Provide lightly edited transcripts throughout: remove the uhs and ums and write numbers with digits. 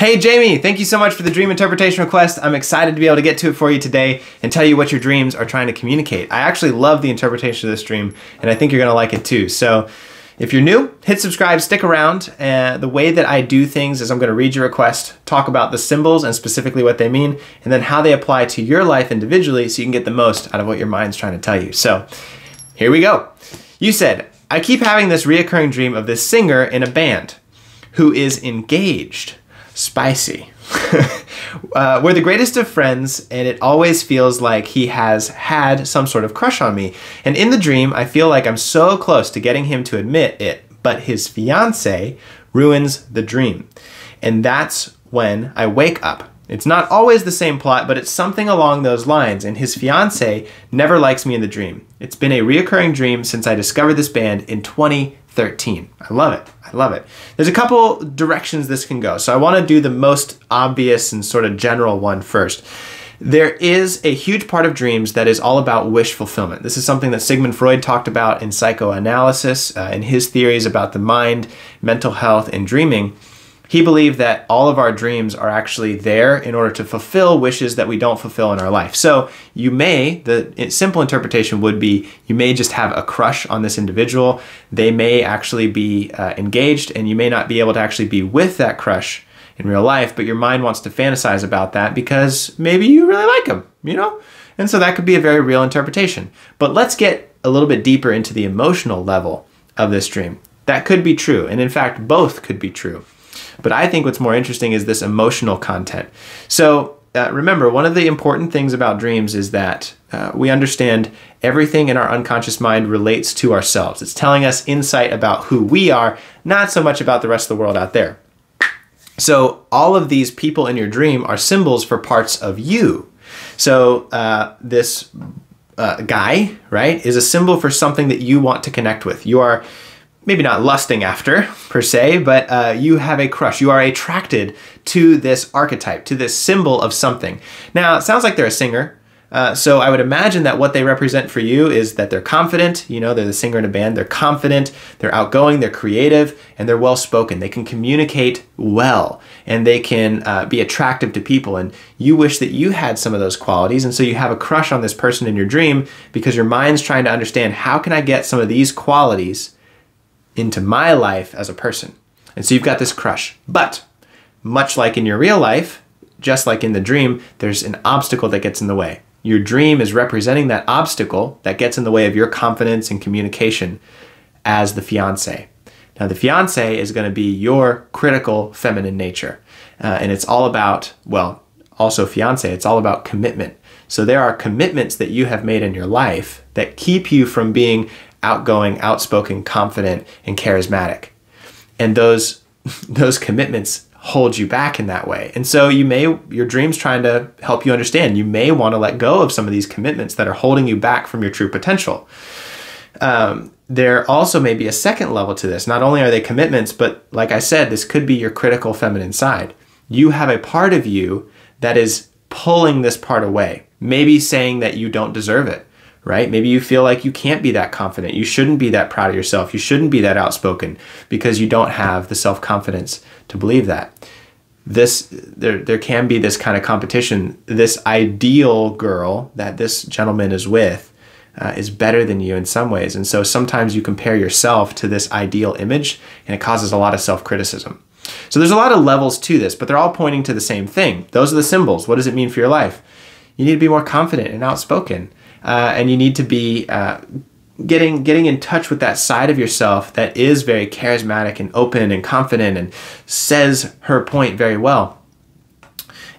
Hey Jamie, thank you so much for the dream interpretation request. I'm excited to be able to get to it for you today and tell you what your dreams are trying to communicate. I actually love the interpretation of this dream and I think you're gonna like it too. So if you're new, hit subscribe, stick around. The way that I do things is I'm gonna read your request, talk about the symbols and specifically what they mean, and then how they apply to your life individually so you can get the most out of what your mind's trying to tell you. So here we go. You said, I keep having this reoccurring dream of this singer in a band who is engaged. Spicy. We're the greatest of friends and it always feels like he has had some sort of crush on me. And in the dream, I feel like I'm so close to getting him to admit it, but his fiance ruins the dream. And that's when I wake up. It's not always the same plot, but it's something along those lines. And his fiance never likes me in the dream. It's been a reoccurring dream since I discovered this band in 2013. I love it. I love it. There's a couple directions this can go. So I want to do the most obvious and sort of general one first. There is a huge part of dreams that is all about wish fulfillment. This is something that Sigmund Freud talked about in psychoanalysis, in his theories about the mind, mental health, and dreaming. He believed that all of our dreams are actually there in order to fulfill wishes that we don't fulfill in our life. So you may, the simple interpretation would be, you may just have a crush on this individual. They may actually be engaged and you may not be able to actually be with that crush in real life, but your mind wants to fantasize about that because maybe you really like him, you know? And so that could be a very real interpretation. But let's get a little bit deeper into the emotional level of this dream. That could be true. And in fact, both could be true. But I think what's more interesting is this emotional content. So remember, one of the important things about dreams is that we understand everything in our unconscious mind relates to ourselves. It's telling us insight about who we are, not so much about the rest of the world out there. So all of these people in your dream are symbols for parts of you. So this guy, right, is a symbol for something that you want to connect with. You are maybe not lusting after per se, but you have a crush. You are attracted to this archetype, to this symbol of something. Now, it sounds like they're a singer. So I would imagine that what they represent for you is that they're confident. You know, they're the singer in a band. They're confident, they're outgoing, they're creative, and they're well-spoken. They can communicate well, and they can be attractive to people. And you wish that you had some of those qualities. And so you have a crush on this person in your dream because your mind's trying to understand, how can I get some of these qualities into my life as a person? And so you've got this crush. But much like in your real life, just like in the dream, there's an obstacle that gets in the way. Your dream is representing that obstacle that gets in the way of your confidence and communication as the fiance. Now the fiance is going to be your critical feminine nature. And it's all about, well, also fiance, it's all about commitment. So there are commitments that you have made in your life that keep you from being outgoing, outspoken, confident, and charismatic. And those commitments hold you back in that way. And so your dream's trying to help you understand. You may want to let go of some of these commitments that are holding you back from your true potential. There also may be a second level to this. Not only are they commitments, but like I said, this could be your critical feminine side. You have a part of you that is pulling this part away, maybe saying that you don't deserve it. Right? Maybe you feel like you can't be that confident. You shouldn't be that proud of yourself. You shouldn't be that outspoken because you don't have the self-confidence to believe that. There can be this kind of competition. This ideal girl that this gentleman is with is better than you in some ways. And so sometimes you compare yourself to this ideal image and it causes a lot of self-criticism. So there's a lot of levels to this, but they're all pointing to the same thing. Those are the symbols. What does it mean for your life? You need to be more confident and outspoken. And you need to be getting in touch with that side of yourself that is very charismatic and open and confident and says her point very well.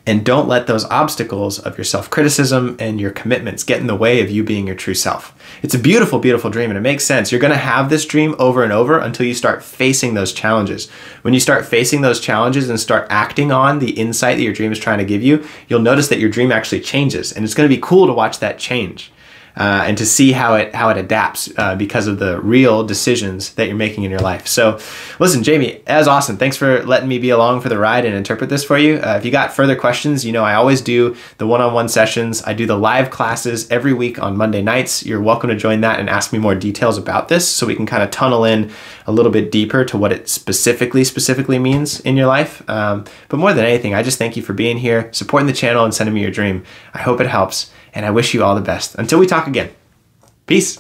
And don't let those obstacles of your self-criticism and your commitments get in the way of you being your true self. It's a beautiful, beautiful dream, and it makes sense. You're going to have this dream over and over until you start facing those challenges. When you start facing those challenges and start acting on the insight that your dream is trying to give you, you'll notice that your dream actually changes, and it's going to be cool to watch that change. and to see how it adapts because of the real decisions that you're making in your life. So listen, Jaimee, that was awesome. Thanks for letting me be along for the ride and interpret this for you. If you got further questions, I always do the one-on-one sessions. I do the live classes every week on Monday nights. You're welcome to join that and ask me more details about this so we can kind of tunnel in a little bit deeper to what it specifically means in your life. But more than anything, I just thank you for being here, supporting the channel, and sending me your dream. I hope it helps, and I wish you all the best. Until we talk again, peace.